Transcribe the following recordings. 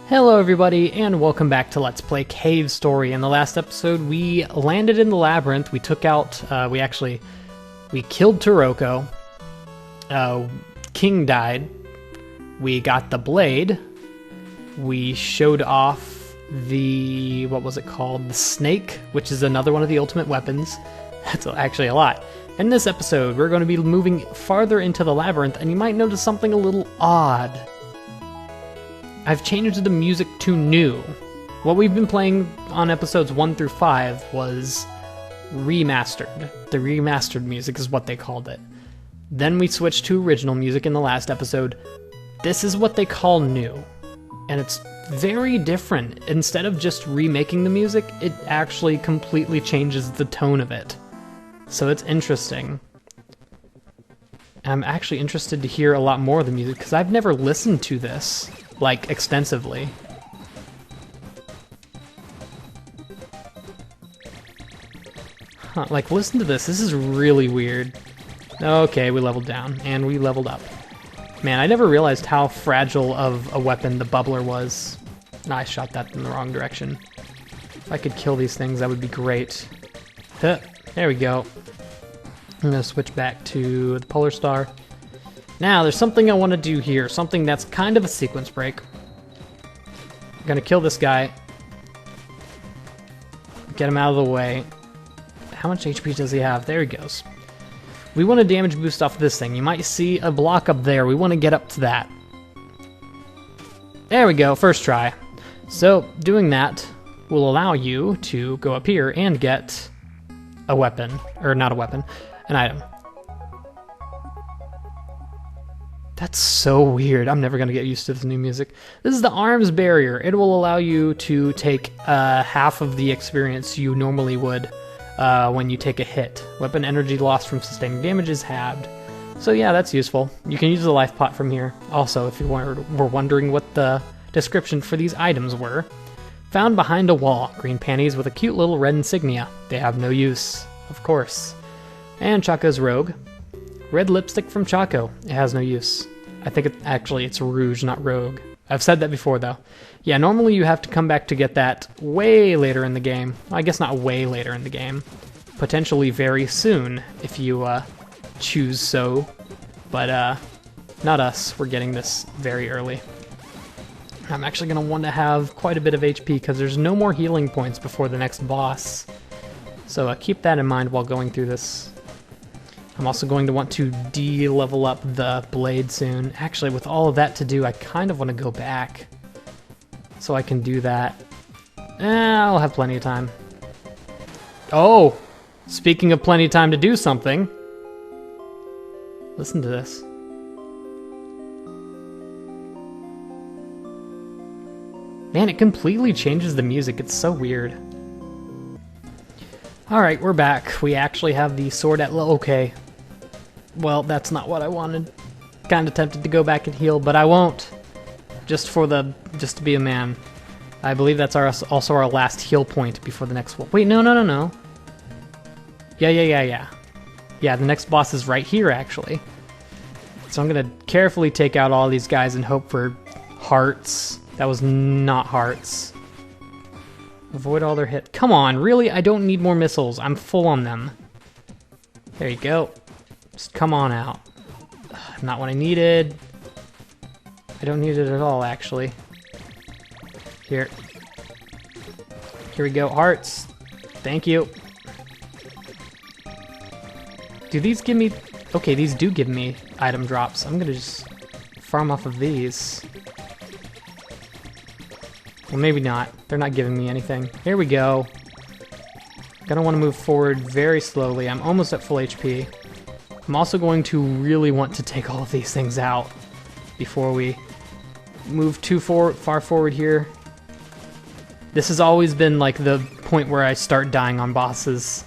Hello everybody, and welcome back to Let's Play Cave Story. In the last episode, we landed in the labyrinth. We took out, we killed Chako. King died. We got the blade. We showed off the, what was it called? The snake, which is another one of the ultimate weapons. That's actually a lot. In this episode, we're going to be moving farther into the labyrinth, and you might notice something a little odd. I've changed the music to new. What we've been playing on episodes 1 through 5 was remastered. The remastered music is what they called it. Then we switched to original music in the last episode. This is what they call new. And it's very different. Instead of just remaking the music, it actually completely changes the tone of it. So it's interesting. I'm actually interested to hear a lot more of the music, because I've never listened to this, like, extensively. Huh, like, listen to this. This is really weird. Okay, we leveled down, and we leveled up. Man, I never realized how fragile of a weapon the bubbler was. I shot that in the wrong direction. If I could kill these things, that would be great. Huh, there we go. I'm gonna switch back to the Polar Star. Now, there's something I want to do here, something that's kind of a sequence break. I'm gonna kill this guy. Get him out of the way. How much HP does he have? There he goes. We want a damage boost off this thing. You might see a block up there. We want to get up to that. There we go, first try. So, doing that will allow you to go up here and get a weapon. Or not a weapon, an item. That's so weird. I'm never going to get used to this new music. This is the arms barrier. It will allow you to take half of the experience you normally would when you take a hit. Weapon energy loss from sustaining damage is halved. So yeah, that's useful. You can use the life pot from here. Also, if you were wondering what the description for these items were. Found behind a wall. Green panties with a cute little red insignia. They have no use, of course. And Chako's rogue. Red lipstick from Chako. It has no use. I think it's Rouge, not Rogue. I've said that before, though. Yeah, normally you have to come back to get that way later in the game. I guess not way later in the game. Potentially very soon, if you choose so. But not us. We're getting this very early. I'm actually going to want to have quite a bit of HP, because there's no more healing points before the next boss. So keep that in mind while going through this. I'm also going to want to de-level up the blade soon. Actually, with all of that to do, I kind of want to go back. So I can do that. I'll have plenty of time. Oh! Speaking of plenty of time to do something. Listen to this. Man, it completely changes the music. It's so weird. Alright, we're back. We actually have the sword at low. Okay. Well, that's not what I wanted. Kinda tempted to go back and heal, but I won't. Just to be a man. I believe that's also our last heal point before the next one. Wait, no. Yeah. Yeah, the next boss is right here, actually. So I'm gonna carefully take out all these guys and hope for hearts. That was not hearts. Avoid all their hit. Come on, really? I don't need more missiles. I'm full on them. There you go. Just come on out. Not what I needed. I don't need it at all, actually. Here. Here we go. Hearts. Thank you. Do these give me... Okay, these do give me item drops. I'm gonna just farm off of these. Well, maybe not. They're not giving me anything. Here we go. Gonna want to move forward very slowly. I'm almost at full HP. I'm also going to really want to take all of these things out before we move too far forward here. This has always been like the point where I start dying on bosses.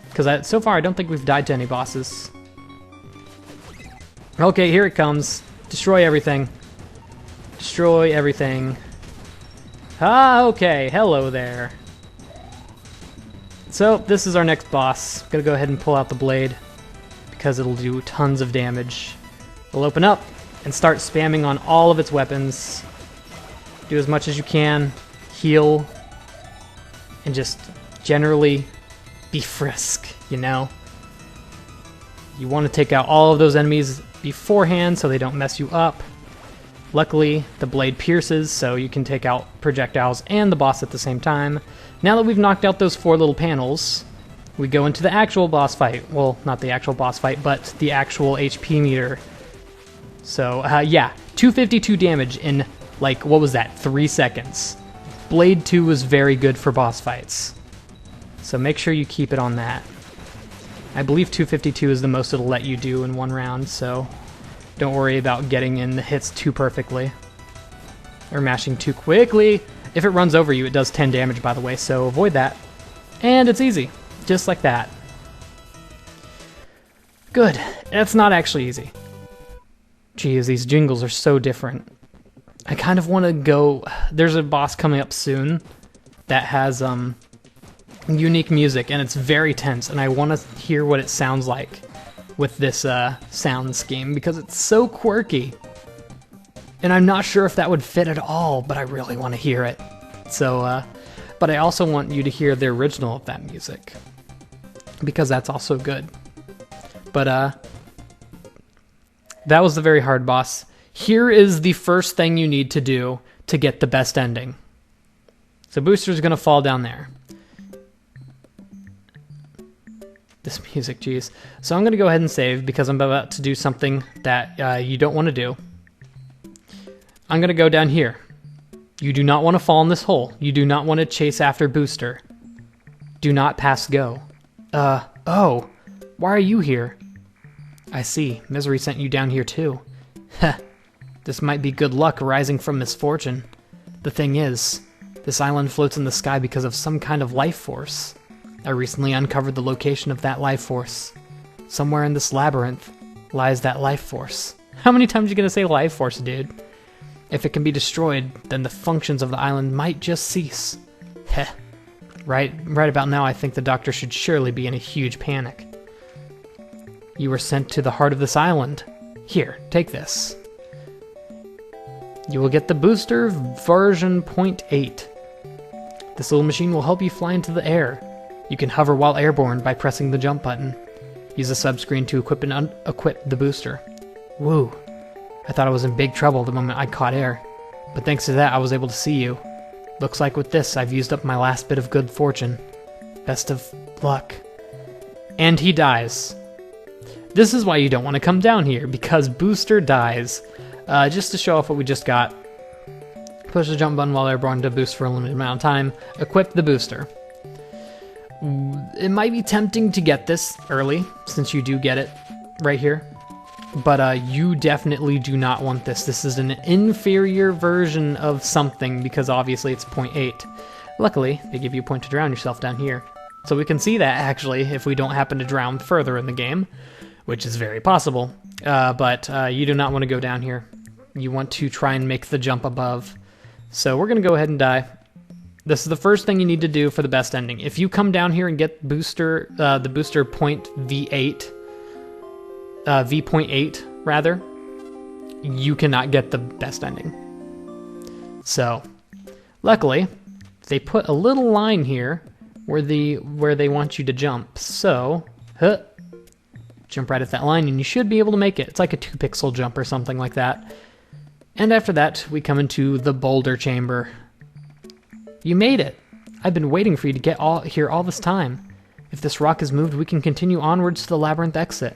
Because so far I don't think we've died to any bosses. Okay, here it comes. Destroy everything. Destroy everything. Ah, okay. Hello there. So, this is our next boss. Gonna go ahead and pull out the blade, because it'll do tons of damage. We'll open up and start spamming on all of its weapons. Do as much as you can, heal, and just generally be frisk, you know? You want to take out all of those enemies beforehand so they don't mess you up. Luckily, the blade pierces, so you can take out projectiles and the boss at the same time. Now that we've knocked out those 4 little panels, we go into the actual boss fight. Well, not the actual boss fight, but the actual HP meter. So, yeah, 252 damage in, like, what was that, 3 seconds. Blade 2 was very good for boss fights. So make sure you keep it on that. I believe 252 is the most it'll let you do in one round, so don't worry about getting in the hits too perfectly. Or mashing too quickly. If it runs over you, it does 10 damage, by the way, so avoid that. And it's easy. Just like that. Good. That's not actually easy. Geez, these jingles are so different. I kind of want to go... There's a boss coming up soon that has unique music, and it's very tense, and I want to hear what it sounds like with this sound scheme, because it's so quirky. And I'm not sure if that would fit at all, but I really want to hear it. So, but I also want you to hear the original of that music, because that's also good. But, that was the very hard boss. Here is the first thing you need to do to get the best ending. So Booster's gonna fall down there. This music, geez. So I'm gonna go ahead and save because I'm about to do something that you don't want to do. I'm gonna go down here. You do not want to fall in this hole. You do not want to chase after Booster. Do not pass go. Oh, why are you here? I see. Misery sent you down here too. Heh. This might be good luck arising from misfortune. The thing is, this island floats in the sky because of some kind of life force. I recently uncovered the location of that life force. Somewhere in this labyrinth lies that life force. How many times are you gonna say life force, dude? If it can be destroyed, then the functions of the island might just cease. Heh. Right about now, I think the doctor should surely be in a huge panic. You were sent to the heart of this island. Here, take this. You will get the booster version 0.8. This little machine will help you fly into the air. You can hover while airborne by pressing the jump button. Use the subscreen to equip and unequip the booster. Woo. I thought I was in big trouble the moment I caught air, but thanks to that I was able to see you. Looks like with this I've used up my last bit of good fortune. Best of luck. And he dies. This is why you don't want to come down here, because Booster dies. Just to show off what we just got. Push the jump button while airborne to boost for a limited amount of time. Equip the booster. It might be tempting to get this early, since you do get it right here. But you definitely do not want this. This is an inferior version of something, because obviously it's 0.8. Luckily, they give you a point to drown yourself down here. So we can see that, actually, if we don't happen to drown further in the game, which is very possible. But you do not want to go down here. You want to try and make the jump above. So we're going to go ahead and die. This is the first thing you need to do for the best ending. If you come down here and get booster, the booster point V8, V.8 rather, you cannot get the best ending. So, luckily, they put a little line here where they want you to jump. So, jump right at that line and you should be able to make it. It's like a 2-pixel jump or something like that. And after that, we come into the boulder chamber. You made it! I've been waiting for you to get here all this time. If this rock is moved, we can continue onwards to the labyrinth exit.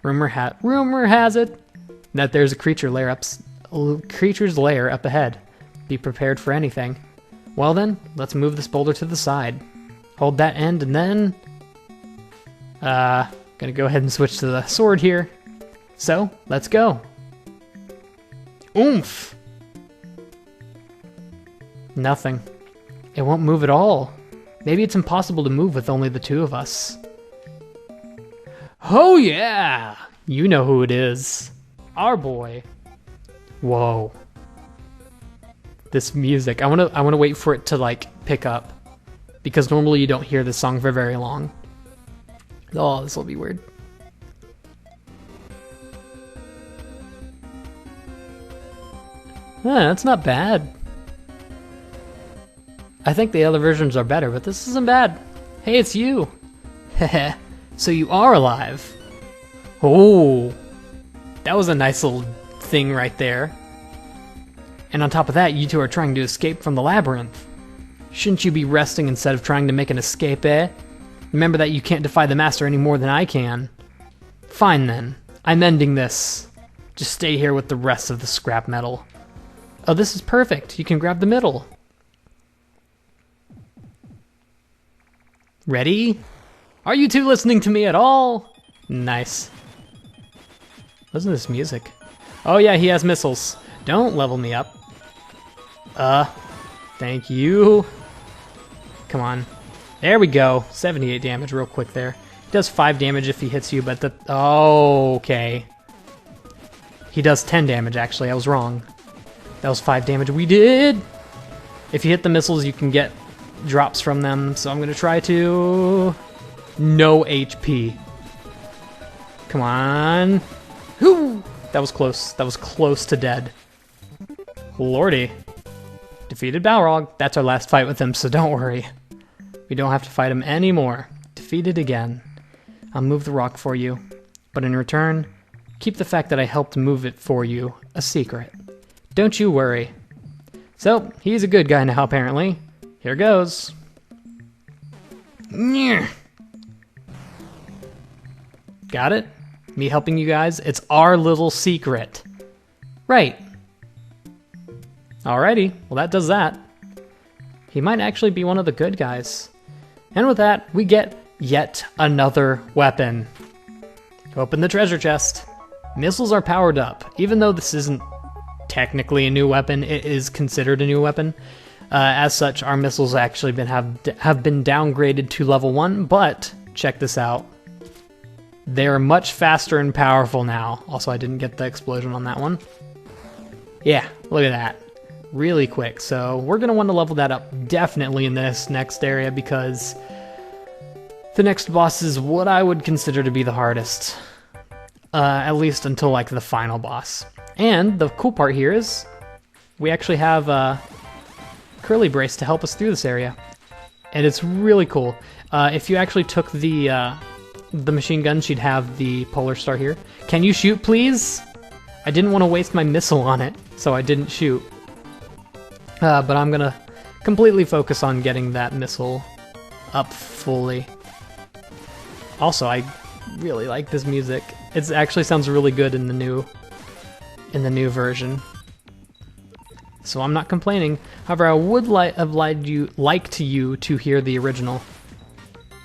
Rumor has it that there's a creature's lair up ahead. Be prepared for anything. Well then, let's move this boulder to the side. Hold that end and then... gonna go ahead and switch to the sword here. So, let's go. Oomph! Nothing. It won't move at all. Maybe it's impossible to move with only the two of us. Oh yeah! You know who it is. Our boy. Whoa. This music. I wanna wait for it to like pick up. Because normally you don't hear this song for very long. Oh, this will be weird. That's not bad. I think the other versions are better, but this isn't bad. Hey, it's you. Heh. So you are alive. Oh, that was a nice little thing right there. And on top of that, you two are trying to escape from the labyrinth. Shouldn't you be resting instead of trying to make an escape, eh? Remember that you can't defy the master any more than I can. Fine then, I'm ending this. Just stay here with the rest of the scrap metal. Oh, this is perfect. You can grab the middle. Ready? Are you two listening to me at all? Nice. Listen to this music. Oh yeah, he has missiles. Don't level me up. Thank you. Come on. There we go. 78 damage real quick there. He does 5 damage if he hits you, but oh, okay. He does 10 damage, actually. I was wrong. That was 5 damage. We did! If you hit the missiles, you can get drops from them, so I'm gonna try to... No HP. Come on. Whew! That was close. That was close to dead. Lordy. Defeated Balrog. That's our last fight with him, so don't worry. We don't have to fight him anymore. Defeated again. I'll move the rock for you. But in return, keep the fact that I helped move it for you a secret. Don't you worry. So, he's a good guy now, apparently. Here goes. Got it? Me helping you guys? It's our little secret. Right. Alrighty, well that does that. He might actually be one of the good guys. And with that, we get yet another weapon. Open the treasure chest. Missiles are powered up. Even though this isn't technically a new weapon, it is considered a new weapon. As such, our missiles actually have been downgraded to level 1, but check this out. They're much faster and powerful now. Also, I didn't get the explosion on that one. Yeah, look at that. Really quick. So we're going to want to level that up definitely in this next area because the next boss is what I would consider to be the hardest. At least until like the final boss. And the cool part here is we actually have Curly Brace to help us through this area. And it's really cool. If you actually took the machine gun, she'd have the Polar Star here. Can you shoot, please? I didn't want to waste my missile on it, so I didn't shoot. But I'm gonna completely focus on getting that missile up fully. Also, I really like this music. It actually sounds really good in the new version. So I'm not complaining. However, I would have liked you to hear the original.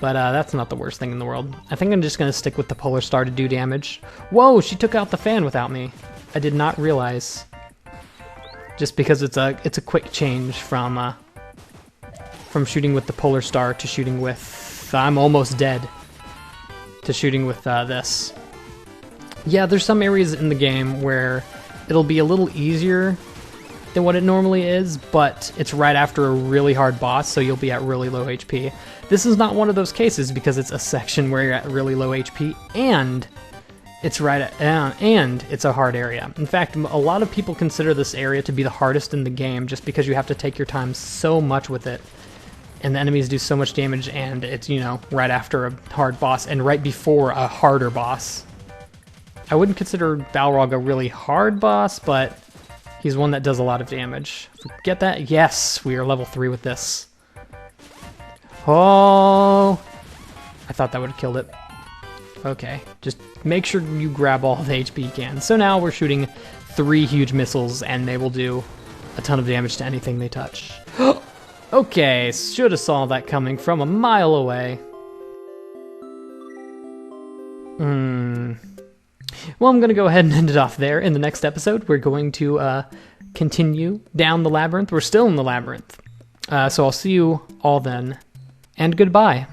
But that's not the worst thing in the world. I think I'm just gonna stick with the Polar Star to do damage. Whoa, she took out the fan without me. I did not realize. Just because it's a quick change from shooting with the Polar Star to shooting with I'm almost dead to shooting with this. Yeah, there's some areas in the game where it'll be a little easier than what it normally is, but it's right after a really hard boss, so you'll be at really low HP. This is not one of those cases because it's a section where you're at really low HP and it's and it's a hard area. In fact, a lot of people consider this area to be the hardest in the game just because you have to take your time so much with it. And the enemies do so much damage and it's, you know, right after a hard boss and right before a harder boss. I wouldn't consider Balrog a really hard boss, but he's one that does a lot of damage. Get that? Yes, we are level 3 with this. Oh, I thought that would have killed it. Okay, just make sure you grab all the HP you can. So now we're shooting 3 huge missiles, and they will do a ton of damage to anything they touch. Okay, should have saw that coming from a mile away. Well, I'm going to go ahead and end it off there. In the next episode, we're going to continue down the labyrinth. We're still in the labyrinth. So I'll see you all then, and goodbye.